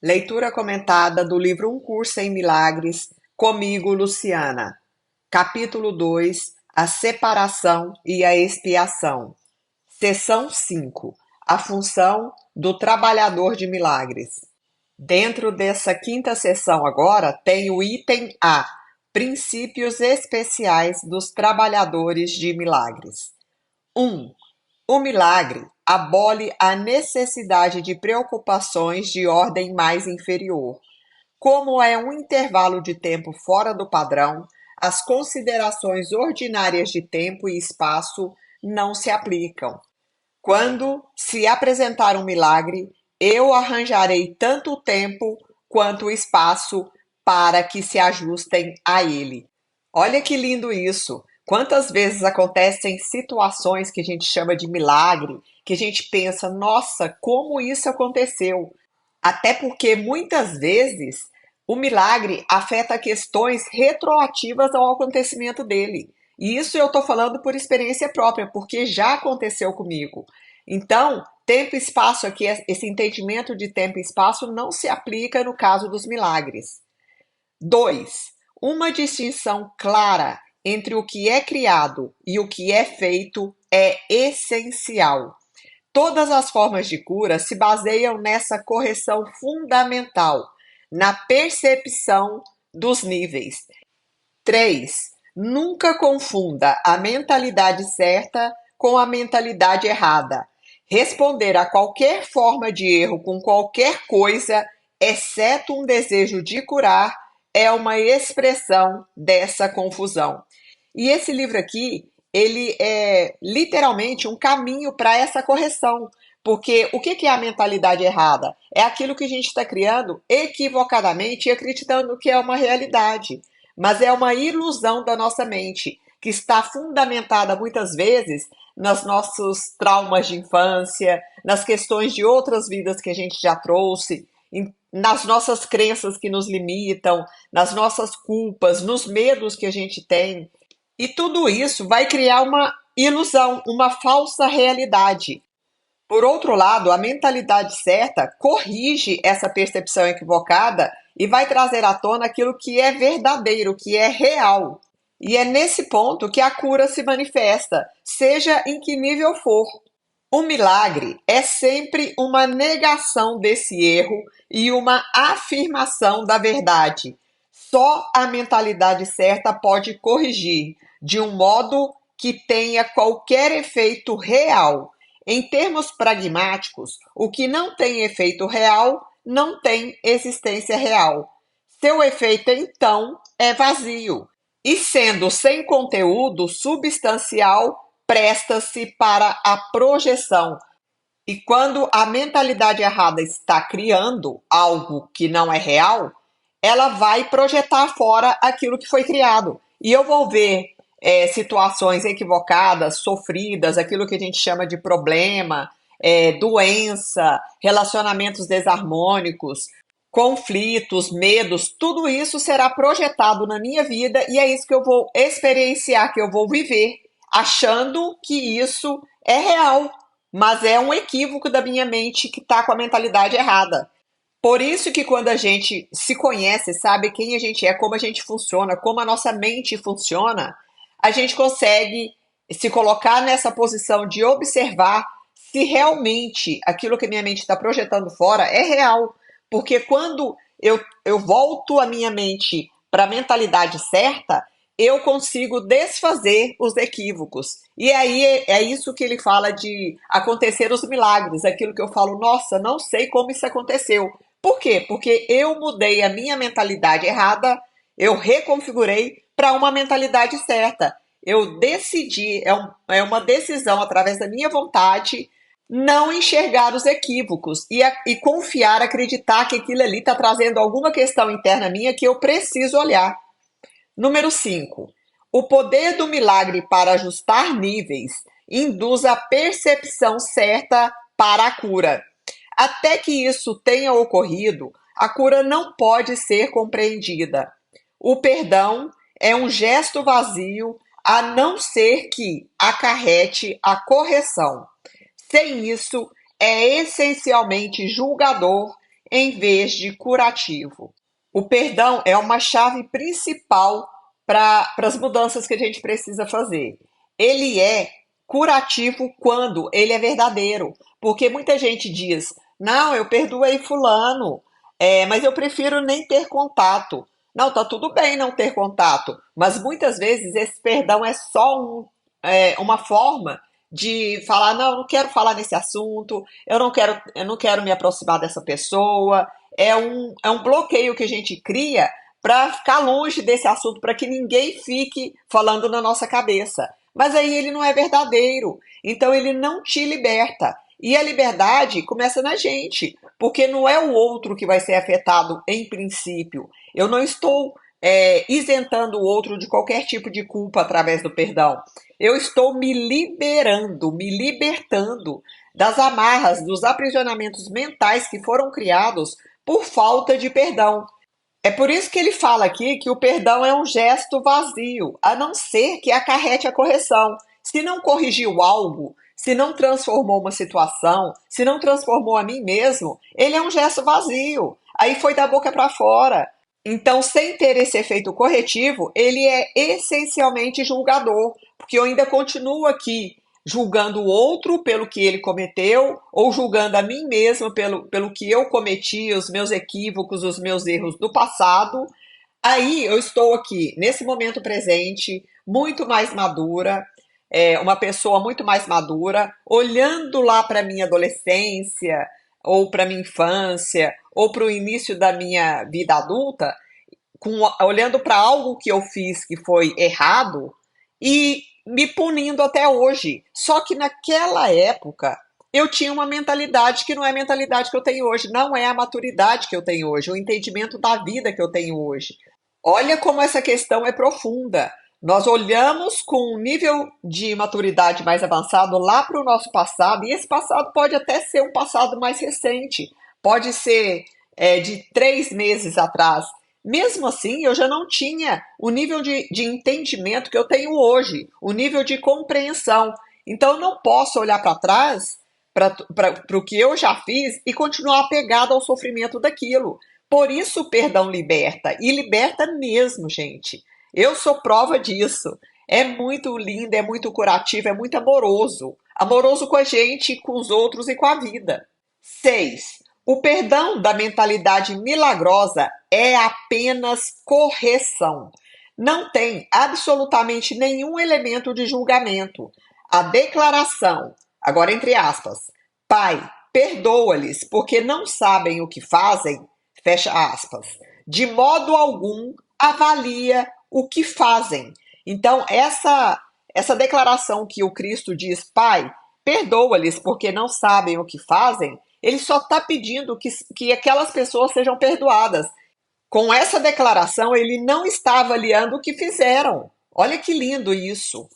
Leitura comentada do livro Um Curso em Milagres, comigo, Luciana. Capítulo 2: A separação e a expiação. Seção 5: A função do trabalhador de milagres. Dentro dessa quinta sessão agora tem o item A: Princípios especiais dos trabalhadores de milagres. 1. O milagre abole a necessidade de preocupações de ordem mais inferior. Como é um intervalo de tempo fora do padrão, as considerações ordinárias de tempo e espaço não se aplicam. Quando se apresentar um milagre, eu arranjarei tanto o tempo quanto o espaço para que se ajustem a ele. Olha que lindo isso! Quantas vezes acontecem situações que a gente chama de milagre, que a gente pensa, nossa, como isso aconteceu? Até porque muitas vezes o milagre afeta questões retroativas ao acontecimento dele. E isso eu estou falando por experiência própria, porque já aconteceu comigo. Então, tempo e espaço aqui, esse entendimento de tempo e espaço não se aplica no caso dos milagres. 2. Uma distinção clara entre o que é criado e o que é feito é essencial. Todas as formas de cura se baseiam nessa correção fundamental, na percepção dos níveis. 3. Nunca confunda a mentalidade certa com a mentalidade errada. Responder a qualquer forma de erro com qualquer coisa, exceto um desejo de curar, é uma expressão dessa confusão. E esse livro aqui, ele é literalmente um caminho para essa correção. Porque o que é a mentalidade errada? É aquilo que a gente está criando equivocadamente e acreditando que é uma realidade. Mas é uma ilusão da nossa mente, que está fundamentada muitas vezes nos nossos traumas de infância, nas questões de outras vidas que a gente já trouxe, nas nossas crenças que nos limitam, nas nossas culpas, nos medos que a gente tem. E tudo isso vai criar uma ilusão, uma falsa realidade. Por outro lado, a mentalidade certa corrige essa percepção equivocada e vai trazer à tona aquilo que é verdadeiro, que é real. E é nesse ponto que a cura se manifesta, seja em que nível for. O milagre é sempre uma negação desse erro e uma afirmação da verdade. Só a mentalidade certa pode corrigir de um modo que tenha qualquer efeito real. Em termos pragmáticos, o que não tem efeito real não tem existência real. Seu efeito, então, é vazio. E sendo sem conteúdo substancial, presta-se para a projeção. E quando a mentalidade errada está criando algo que não é real, ela vai projetar fora aquilo que foi criado. E eu vou ver situações equivocadas, sofridas, aquilo que a gente chama de problema, doença, relacionamentos desarmônicos, conflitos, medos, tudo isso será projetado na minha vida e é isso que eu vou experienciar, que eu vou viver, achando que isso é real, mas é um equívoco da minha mente que está com a mentalidade errada. Por isso que quando a gente se conhece, sabe quem a gente é, como a gente funciona, como a nossa mente funciona, a gente consegue se colocar nessa posição de observar se realmente aquilo que a minha mente está projetando fora é real. Porque quando eu volto a minha mente para a mentalidade certa, eu consigo desfazer os equívocos. E aí é isso que ele fala de acontecer os milagres, aquilo que eu falo, nossa, não sei como isso aconteceu. Por quê? Porque eu mudei a minha mentalidade errada, eu reconfigurei para uma mentalidade certa. Eu decidi, é uma decisão através da minha vontade, não enxergar os equívocos e confiar, acreditar que aquilo ali está trazendo alguma questão interna minha que eu preciso olhar. Número 5. O poder do milagre para ajustar níveis induz a percepção certa para a cura. Até que isso tenha ocorrido, a cura não pode ser compreendida. O perdão é um gesto vazio, a não ser que acarrete a correção. Sem isso, é essencialmente julgador, em vez de curativo. O perdão é uma chave principal para as mudanças que a gente precisa fazer. Ele é curativo quando ele é verdadeiro, porque muita gente diz: não, eu perdoei fulano, mas eu prefiro nem ter contato. Não, tá tudo bem não ter contato, mas muitas vezes esse perdão é só uma forma de falar: não, eu não quero falar nesse assunto, eu não quero me aproximar dessa pessoa. É um bloqueio que a gente cria para ficar longe desse assunto, para que ninguém fique falando na nossa cabeça. Mas aí ele não é verdadeiro, então ele não te liberta. E a liberdade começa na gente, porque não é o outro que vai ser afetado em princípio. Eu não estou isentando o outro de qualquer tipo de culpa através do perdão. Eu estou me liberando, me libertando das amarras, dos aprisionamentos mentais que foram criados por falta de perdão. É por isso que ele fala aqui que o perdão é um gesto vazio, a não ser que acarrete a correção. Se não corrigiu algo, se não transformou uma situação, se não transformou a mim mesmo, ele é um gesto vazio. Aí foi da boca para fora. Então, sem ter esse efeito corretivo, ele é essencialmente julgador, porque eu ainda continuo aqui julgando o outro pelo que ele cometeu, ou julgando a mim mesma pelo que eu cometi, os meus equívocos, os meus erros do passado. Aí eu estou aqui, nesse momento presente, muito mais madura, uma pessoa muito mais madura, olhando lá para a minha adolescência, ou para a minha infância, ou para o início da minha vida adulta, olhando para algo que eu fiz que foi errado e me punindo até hoje. Só que naquela época eu tinha uma mentalidade que não é a mentalidade que eu tenho hoje, não é a maturidade que eu tenho hoje, o entendimento da vida que eu tenho hoje. Olha como essa questão é profunda. Nós olhamos com um nível de maturidade mais avançado lá para o nosso passado, e esse passado pode até ser um passado mais recente, pode ser de 3 meses atrás. Mesmo assim, eu já não tinha o nível de entendimento que eu tenho hoje, o nível de compreensão. Então, eu não posso olhar para trás, para o que eu já fiz, e continuar apegado ao sofrimento daquilo. Por isso o perdão liberta, e liberta mesmo, gente. Eu sou prova disso. É muito lindo, é muito curativo, é muito amoroso. Amoroso com a gente, com os outros e com a vida. 6. O perdão da mentalidade milagrosa é apenas correção. Não tem absolutamente nenhum elemento de julgamento. A declaração, agora entre aspas, Pai, perdoa-lhes, porque não sabem o que fazem, fecha aspas, de modo algum avalia o que fazem. Então, essa declaração que o Cristo diz: Pai, perdoa-lhes porque não sabem o que fazem, ele só está pedindo que aquelas pessoas sejam perdoadas. Com essa declaração, ele não está avaliando o que fizeram. Olha que lindo isso.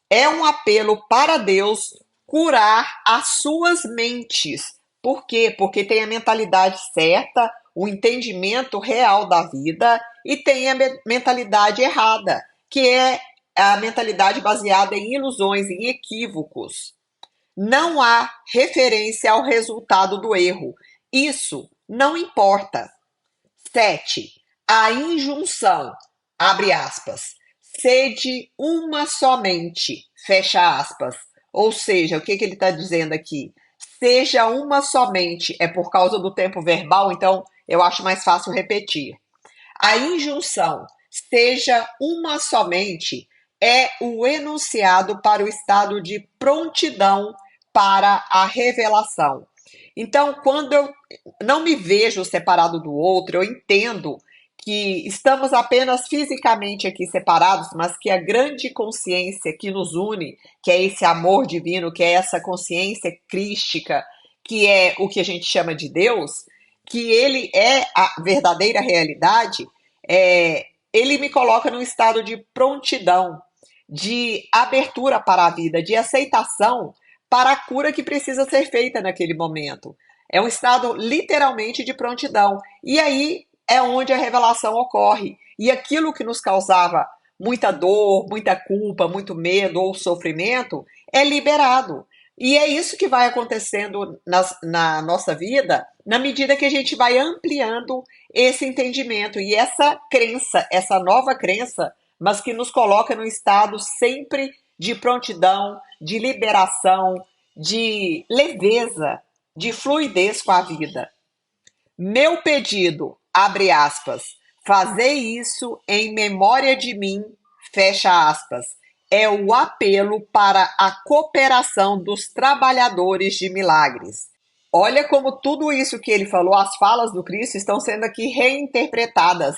É um apelo para Deus curar as suas mentes. Por quê? Porque tem a mentalidade certa, o entendimento real da vida, e tem a mentalidade errada, que é a mentalidade baseada em ilusões, em equívocos. Não há referência ao resultado do erro. Isso não importa. 7. A injunção, abre aspas, sede uma somente, fecha aspas. Ou seja, o que ele está dizendo aqui? Seja uma somente, é por causa do tempo verbal, então eu acho mais fácil repetir. A injunção, seja uma somente, é o enunciado para o estado de prontidão para a revelação. Então, quando eu não me vejo separado do outro, eu entendo que estamos apenas fisicamente aqui separados, mas que a grande consciência que nos une, que é esse amor divino, que é essa consciência crística, que é o que a gente chama de Deus, que ele é a verdadeira realidade, ele me coloca num estado de prontidão, de abertura para a vida, de aceitação para a cura que precisa ser feita naquele momento. É um estado literalmente de prontidão. E aí é onde a revelação ocorre. E aquilo que nos causava muita dor, muita culpa, muito medo ou sofrimento é liberado. E é isso que vai acontecendo na nossa vida, na medida que a gente vai ampliando esse entendimento e essa crença, essa nova crença, mas que nos coloca num estado sempre de prontidão, de liberação, de leveza, de fluidez com a vida. Meu pedido, abre aspas, fazei isso em memória de mim, fecha aspas, é o apelo para a cooperação dos trabalhadores de milagres. Olha como tudo isso que ele falou, as falas do Cristo, estão sendo aqui reinterpretadas.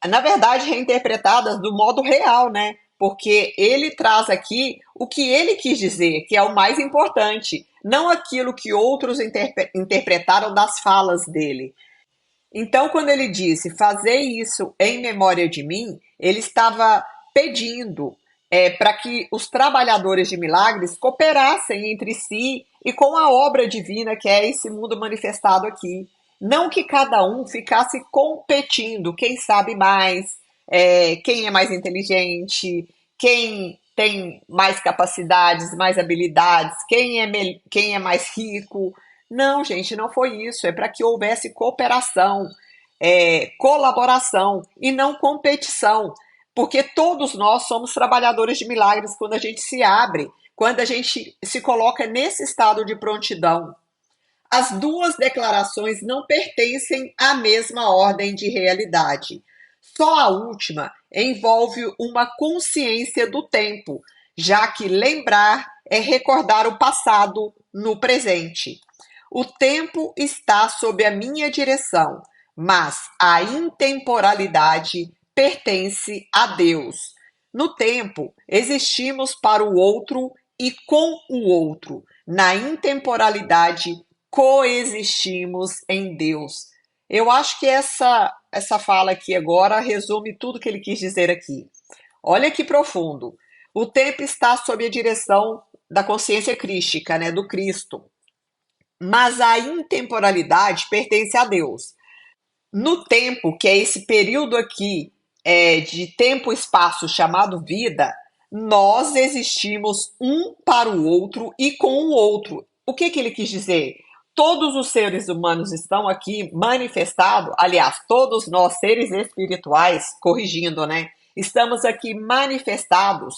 Na verdade, reinterpretadas do modo real, né? Porque ele traz aqui o que ele quis dizer, que é o mais importante, não aquilo que outros interpretaram das falas dele. Então, quando ele disse fazer isso em memória de mim, ele estava pedindo para que os trabalhadores de milagres cooperassem entre si e com a obra divina que é esse mundo manifestado aqui. Não que cada um ficasse competindo, quem sabe mais, quem é mais inteligente, quem tem mais capacidades, mais habilidades, quem é mais rico. Não, gente, não foi isso. É para que houvesse cooperação, colaboração e não competição. Porque todos nós somos trabalhadores de milagres quando a gente se abre, quando a gente se coloca nesse estado de prontidão. As duas declarações não pertencem à mesma ordem de realidade. Só a última envolve uma consciência do tempo, já que lembrar é recordar o passado no presente. O tempo está sob a minha direção, mas a intemporalidade pertence a Deus. No tempo, existimos para o outro e com o outro. Na intemporalidade, coexistimos em Deus. Eu acho que essa fala aqui agora resume tudo que ele quis dizer aqui. Olha que profundo. O tempo está sob a direção da consciência crística, né, do Cristo. Mas a intemporalidade pertence a Deus. No tempo, que é esse período aqui de tempo e espaço chamado vida, nós existimos um para o outro e com o outro. O que ele quis dizer? Todos os seres humanos estão aqui manifestados, aliás, todos nós, seres espirituais, corrigindo, né? Estamos aqui manifestados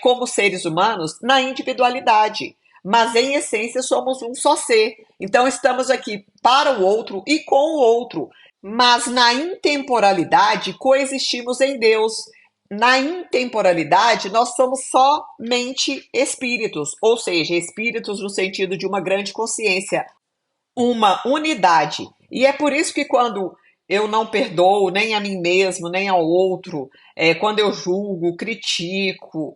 como seres humanos na individualidade, mas em essência somos um só ser. Então estamos aqui para o outro e com o outro, mas na intemporalidade coexistimos em Deus. Na intemporalidade, nós somos somente espíritos, ou seja, espíritos no sentido de uma grande consciência, uma unidade. E é por isso que quando eu não perdoo nem a mim mesmo, nem ao outro, quando eu julgo, critico,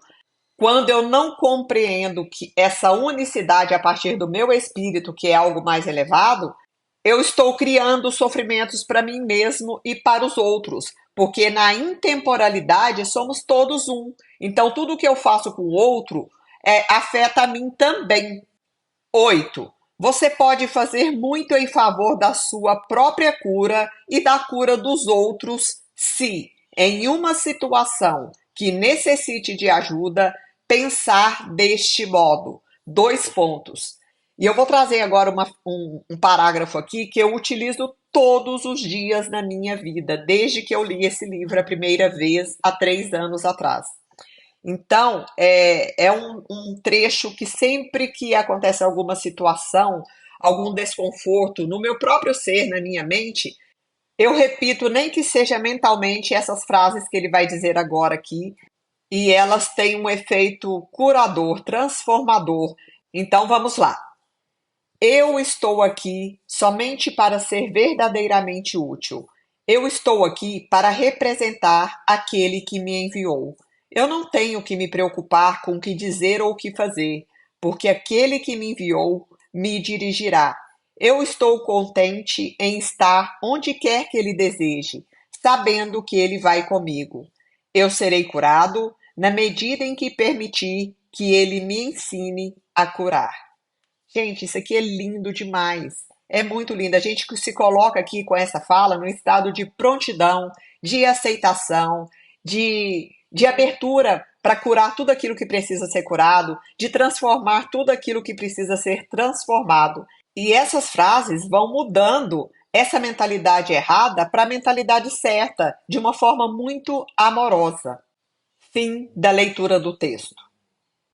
quando eu não compreendo que essa unicidade a partir do meu espírito, que é algo mais elevado, eu estou criando sofrimentos para mim mesmo e para os outros, porque na intemporalidade somos todos um. Então, tudo que eu faço com o outro afeta a mim também. 8. Você pode fazer muito em favor da sua própria cura e da cura dos outros se, em uma situação que necessite de ajuda, pensar deste modo. Dois pontos. E eu vou trazer agora um parágrafo aqui que eu utilizo todos os dias na minha vida, desde que eu li esse livro a primeira vez, há 3 anos atrás. Então, é um trecho que sempre que acontece alguma situação, algum desconforto no meu próprio ser, na minha mente, eu repito, nem que seja mentalmente, essas frases que ele vai dizer agora aqui, e elas têm um efeito curador, transformador. Então, vamos lá. Eu estou aqui somente para ser verdadeiramente útil. Eu estou aqui para representar aquele que me enviou. Eu não tenho que me preocupar com o que dizer ou o que fazer, porque aquele que me enviou me dirigirá. Eu estou contente em estar onde quer que ele deseje, sabendo que ele vai comigo. Eu serei curado na medida em que permitir que ele me ensine a curar. Gente, isso aqui é lindo demais. É muito lindo. A gente se coloca aqui com essa fala no estado de prontidão, de aceitação, de abertura para curar tudo aquilo que precisa ser curado, de transformar tudo aquilo que precisa ser transformado. E essas frases vão mudando essa mentalidade errada para a mentalidade certa, de uma forma muito amorosa. Fim da leitura do texto.